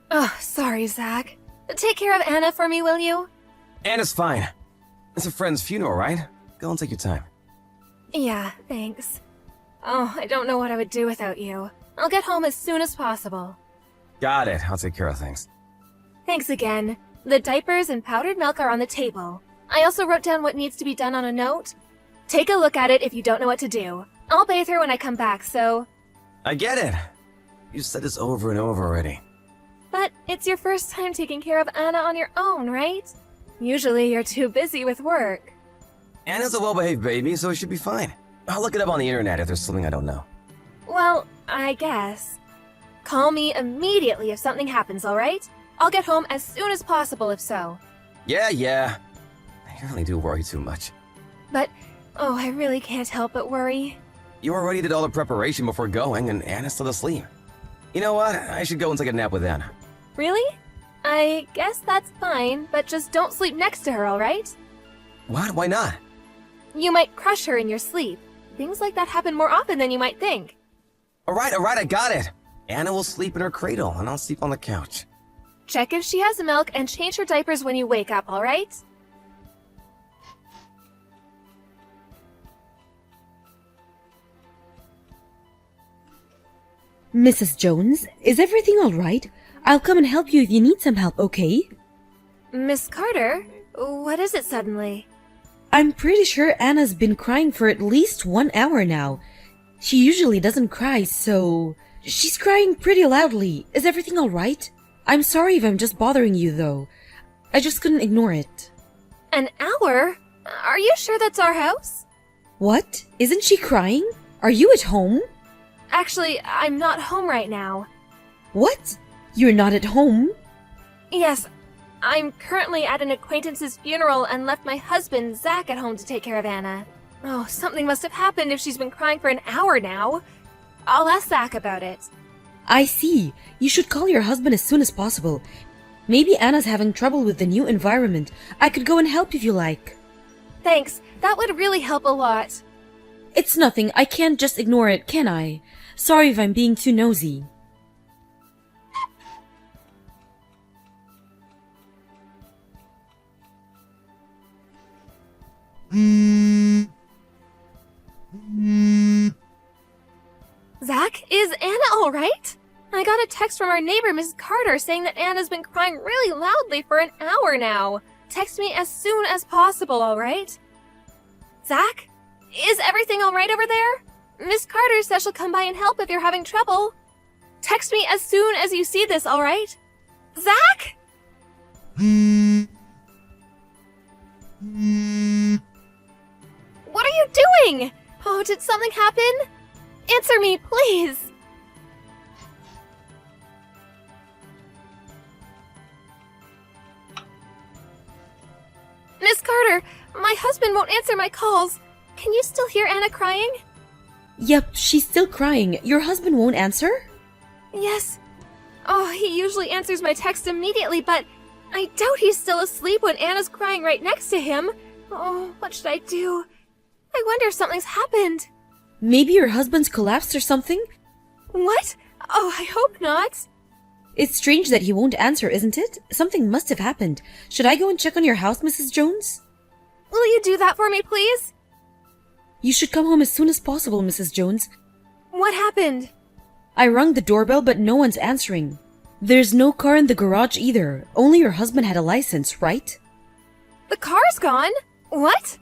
Oh, sorry, Zach. Take care of Anna for me, will you? Anna's fine. It's a friend's funeral, right? Go and take your time. Yeah, thanks. Oh, I don't know what I would do without you. I'll get home as soon as possible. Got it. I'll take care of things. Thanks again. The diapers and powdered milk are on the table. I also wrote down what needs to be done on a note. Take a look at it if you don't know what to do. I'll bathe her when I come back, so... I get it. You said this over and over already. But it's your first time taking care of Anna on your own, right? Usually you're too busy with work. Anna's a well-behaved baby, so it should be fine. I'll look it up on the internet if there's something I don't know. Well, I guess. Call me immediately if something happens, alright? I'll get home as soon as possible if so. Yeah. I really do worry too much. But, oh, I really can't help but worry. You already did all the preparation before going, and Anna's still asleep. You know what? I should go and take a nap with Anna. Really? I guess that's fine, but just don't sleep next to her, alright? What? Why not? You might crush her in your sleep. Things like that happen more often than you might think. Alright, I got it. Anna will sleep in her cradle, and I'll sleep on the couch. Check if she has milk and change her diapers when you wake up, alright? Mrs. Jones, is everything all right? I'll come and help you if you need some help, okay? Miss Carter? What is it suddenly? I'm pretty sure Anna's been crying for at least 1 hour now. She usually doesn't cry, so... She's crying pretty loudly. Is everything all right? I'm sorry if I'm just bothering you, though. I just couldn't ignore it. An hour? Are you sure that's our house? What? Isn't she crying? Are you at home? Actually, I'm not home right now. What? You're not at home? Yes, I'm currently at an acquaintance's funeral and left my husband, Zach, at home to take care of Anna. Oh, something must have happened if she's been crying for an hour now. I'll ask Zach about it. I see. You should call your husband as soon as possible. Maybe Anna's having trouble with the new environment. I could go and help if you like. Thanks, that would really help a lot. It's nothing. I can't just ignore it, can I? Sorry if I'm being too nosy. Zach, is Anna all right? I got a text from our neighbor, Mrs. Carter, saying that Anna's been crying really loudly for an hour now. Text me as soon as possible, all right? Zach? Is everything all right over there? Miss Carter says she'll come by and help if you're having trouble. Text me as soon as you see this, all right? Zach? What are you doing? Oh, did something happen? Answer me, please. Miss Carter, my husband won't answer my calls. Can you still hear Anna crying? Yep, she's still crying. Your husband won't answer? Yes. Oh, he usually answers my text immediately, but I doubt he's still asleep when Anna's crying right next to him. Oh, what should I do? I wonder if something's happened. Maybe your husband's collapsed or something? What? Oh, I hope not. It's strange that he won't answer, isn't it? Something must have happened. Should I go and check on your house, Mrs. Jones? Will you do that for me, please? You should come home as soon as possible, Mrs. Jones. What happened? I rung the doorbell, but no one's answering. There's no car in the garage either. Only your husband had a license, right? The car's gone? What?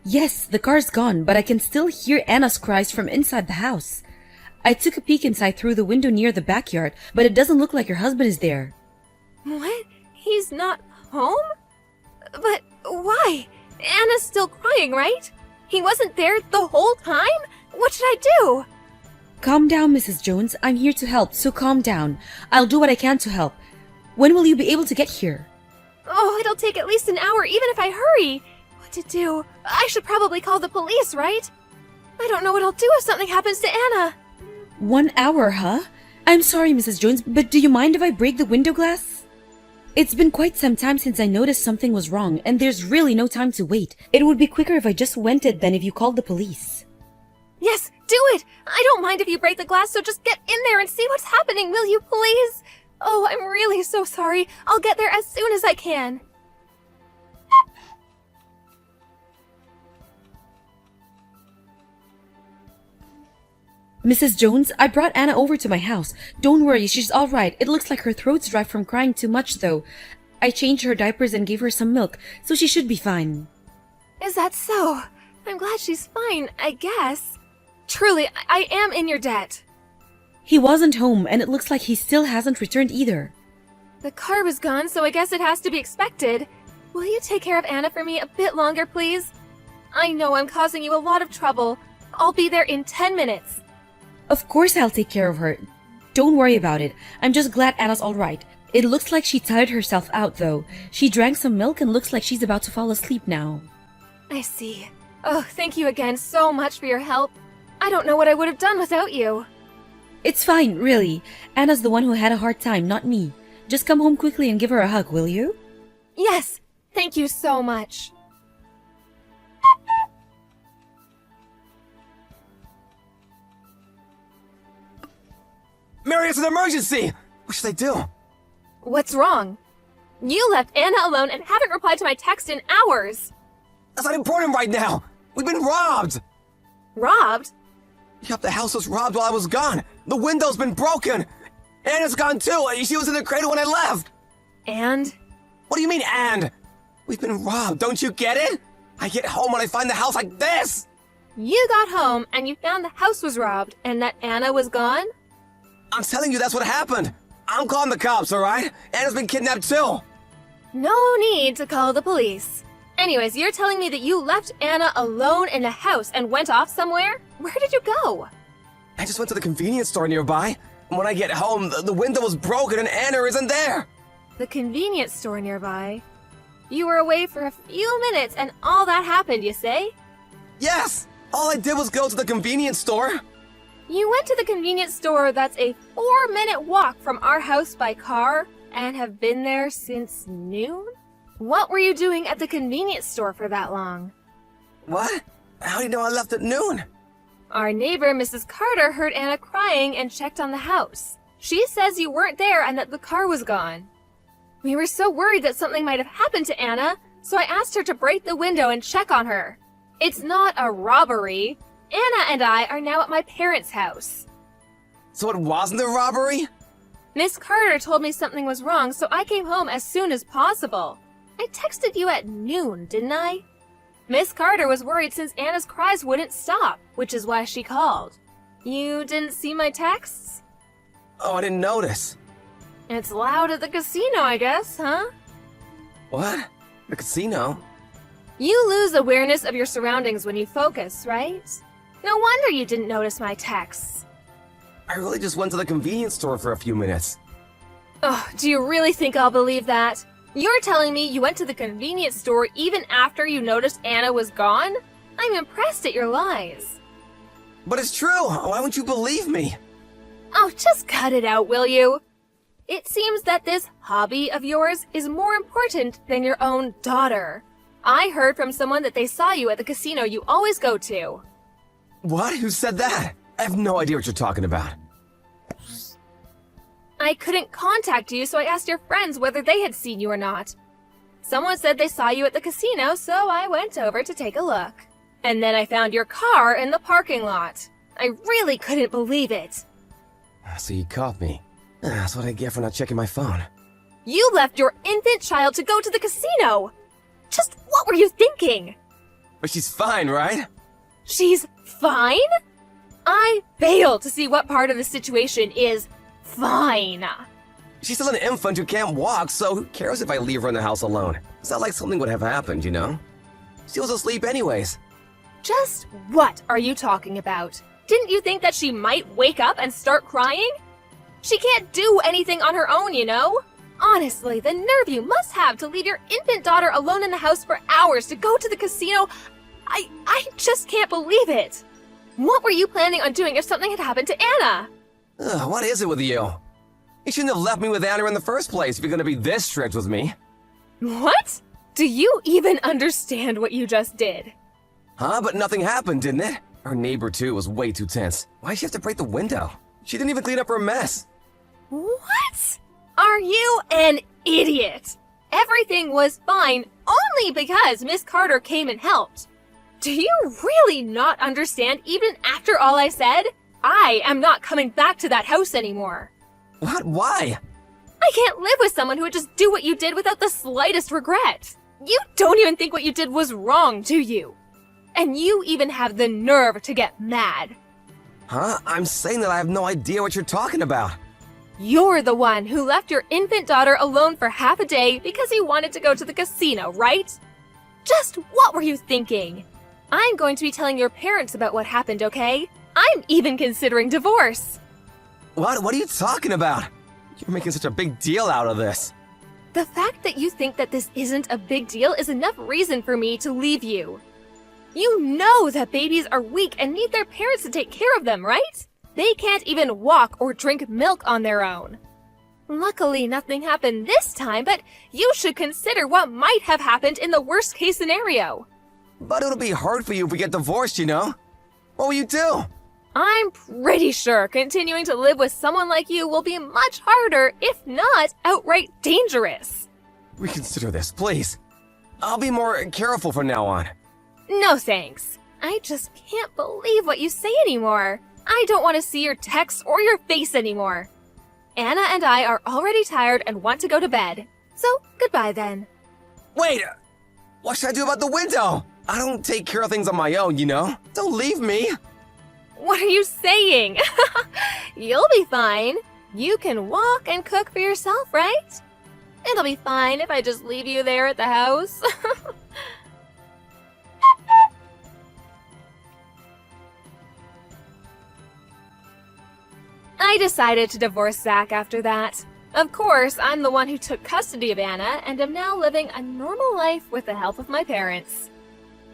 Yes, the car's gone, but I can still hear Anna's cries from inside the house. I took a peek inside through the window near the backyard, but it doesn't look like your husband is there. What? He's not home? But why? Anna's still crying, right? He wasn't there the whole time? What should I do? Calm down, Mrs. Jones. I'm here to help, so calm down. I'll do what I can to help. When will you be able to get here? Oh, it'll take at least an hour, even if I hurry. What to do? I should probably call the police, right? I don't know what I'll do if something happens to Anna. 1 hour, huh? I'm sorry, Mrs. Jones, but do you mind if I break the window glass? It's been quite some time since I noticed something was wrong, and there's really no time to wait. It would be quicker if I just went it than if you called the police. Yes, do it! I don't mind if you break the glass, so just get in there and see what's happening, will you please? Oh, I'm really so sorry. I'll get there as soon as I can. Mrs. Jones, I brought Anna over to my house. Don't worry, she's all right. It looks like her throat's dry from crying too much, though. I changed her diapers and gave her some milk, so she should be fine. Is that so? I'm glad she's fine, I guess. Truly, I am in your debt. He wasn't home, and it looks like he still hasn't returned either. The car was gone, so I guess it has to be expected. Will you take care of Anna for me a bit longer, please? I know I'm causing you a lot of trouble. I'll be there in 10 minutes. Of course I'll take care of her. Don't worry about it. I'm just glad Anna's all right. It looks like she tired herself out, though. She drank some milk and looks like she's about to fall asleep now. I see. Oh, thank you again so much for your help. I don't know what I would have done without you. It's fine, really. Anna's the one who had a hard time, not me. Just come home quickly and give her a hug, will you? Yes, thank you so much. Mary, it's an emergency! What should I do? What's wrong? You left Anna alone and haven't replied to my text in hours. That's not important right now! We've been robbed! Robbed? Yep, the house was robbed while I was gone! The window's been broken! Anna's gone too! She was in the cradle when I left! And? What do you mean, and? We've been robbed, don't you get it? I get home and I find the house like this! You got home and you found the house was robbed and that Anna was gone? I'm telling you that's what happened! I'm calling the cops, alright? Anna's been kidnapped too! No need to call the police. Anyways, you're telling me that you left Anna alone in the house and went off somewhere? Where did you go? I just went to the convenience store nearby, and when I get home, the window was broken and Anna isn't there! The convenience store nearby. You were away for a few minutes and all that happened, you say? Yes! All I did was go to the convenience store! You went to the convenience store that's a 4-minute walk from our house by car and have been there since noon? What were you doing at the convenience store for that long? What? How do you know I left at noon? Our neighbor, Mrs. Carter, heard Anna crying and checked on the house. She says you weren't there and that the car was gone. We were so worried that something might have happened to Anna, so I asked her to break the window and check on her. It's not a robbery. Anna and I are now at my parents' house. So it wasn't a robbery? Miss Carter told me something was wrong, so I came home as soon as possible. I texted you at noon, didn't I? Miss Carter was worried since Anna's cries wouldn't stop, which is why she called. You didn't see my texts? Oh, I didn't notice. It's loud at the casino, I guess, huh? What? The casino? You lose awareness of your surroundings when you focus, right? No wonder you didn't notice my texts. I really just went to the convenience store for a few minutes. Oh, do you really think I'll believe that? You're telling me you went to the convenience store even after you noticed Anna was gone? I'm impressed at your lies. But it's true! Why wouldn't you believe me? Oh, just cut it out, will you? It seems that this hobby of yours is more important than your own daughter. I heard from someone that they saw you at the casino you always go to. What? Who said that? I have no idea what you're talking about. I couldn't contact you, so I asked your friends whether they had seen you or not. Someone said they saw you at the casino, so I went over to take a look. And then I found your car in the parking lot. I really couldn't believe it. So you caught me. That's what I get for not checking my phone. You left your infant child to go to the casino! Just what were you thinking? But she's fine, right? She's fine? I fail to see what part of the situation is fine. She's still an infant who can't walk, so who cares if I leave her in the house alone? It's not like something would have happened, you know? She was asleep anyways. Just what are you talking about? Didn't you think that she might wake up and start crying? She can't do anything on her own, you know? Honestly, the nerve you must have to leave your infant daughter alone in the house for hours to go to the casino. I just can't believe it. What were you planning on doing if something had happened to Anna? Ugh, what is it with you? You shouldn't have left me with Anna in the first place if you're gonna be this strict with me. What? Do you even understand what you just did? Huh? But nothing happened, didn't it? Our neighbor, too, was way too tense. Why'd she have to break the window? She didn't even clean up her mess. What? Are you an idiot? Everything was fine only because Miss Carter came and helped. Do you really not understand even after all I said? I am not coming back to that house anymore. What? Why? I can't live with someone who would just do what you did without the slightest regret. You don't even think what you did was wrong, do you? And you even have the nerve to get mad. Huh? I'm saying that I have no idea what you're talking about. You're the one who left your infant daughter alone for half a day because he wanted to go to the casino, right? Just what were you thinking? I'm going to be telling your parents about what happened, okay? I'm even considering divorce. What are you talking about? You're making such a big deal out of this. The fact that you think that this isn't a big deal is enough reason for me to leave you. You know that babies are weak and need their parents to take care of them, right? They can't even walk or drink milk on their own. Luckily, nothing happened this time, but you should consider what might have happened in the worst case scenario. But it'll be hard for you if we get divorced, you know? What will you do? I'm pretty sure continuing to live with someone like you will be much harder, if not outright dangerous. Reconsider this, please. I'll be more careful from now on. No thanks. I just can't believe what you say anymore. I don't want to see your texts or your face anymore. Anna and I are already tired and want to go to bed. So, goodbye then. Wait! What should I do about the window? I don't take care of things on my own, you know? Don't leave me! What are you saying? You'll be fine. You can walk and cook for yourself, right? It'll be fine if I just leave you there at the house. I decided to divorce Zach after that. Of course, I'm the one who took custody of Anna and am now living a normal life with the help of my parents.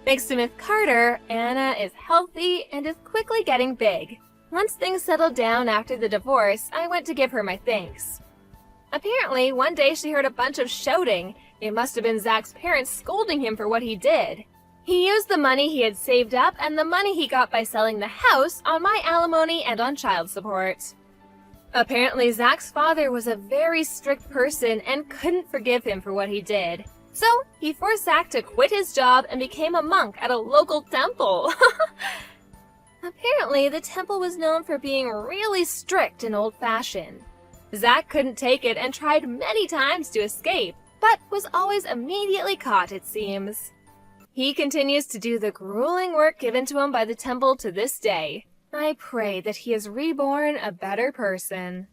Thanks to Miss Carter, Anna is healthy and is quickly getting big. Once things settled down after the divorce, I went to give her my thanks. Apparently, one day she heard a bunch of shouting. It must have been Zach's parents scolding him for what he did. He used the money he had saved up and the money he got by selling the house on my alimony and on child support. Apparently, Zach's father was a very strict person and couldn't forgive him for what he did. So, he forced Zach to quit his job and became a monk at a local temple. Apparently, the temple was known for being really strict and old-fashioned. Zach couldn't take it and tried many times to escape, but was always immediately caught, it seems. He continues to do the grueling work given to him by the temple to this day. I pray that he is reborn a better person.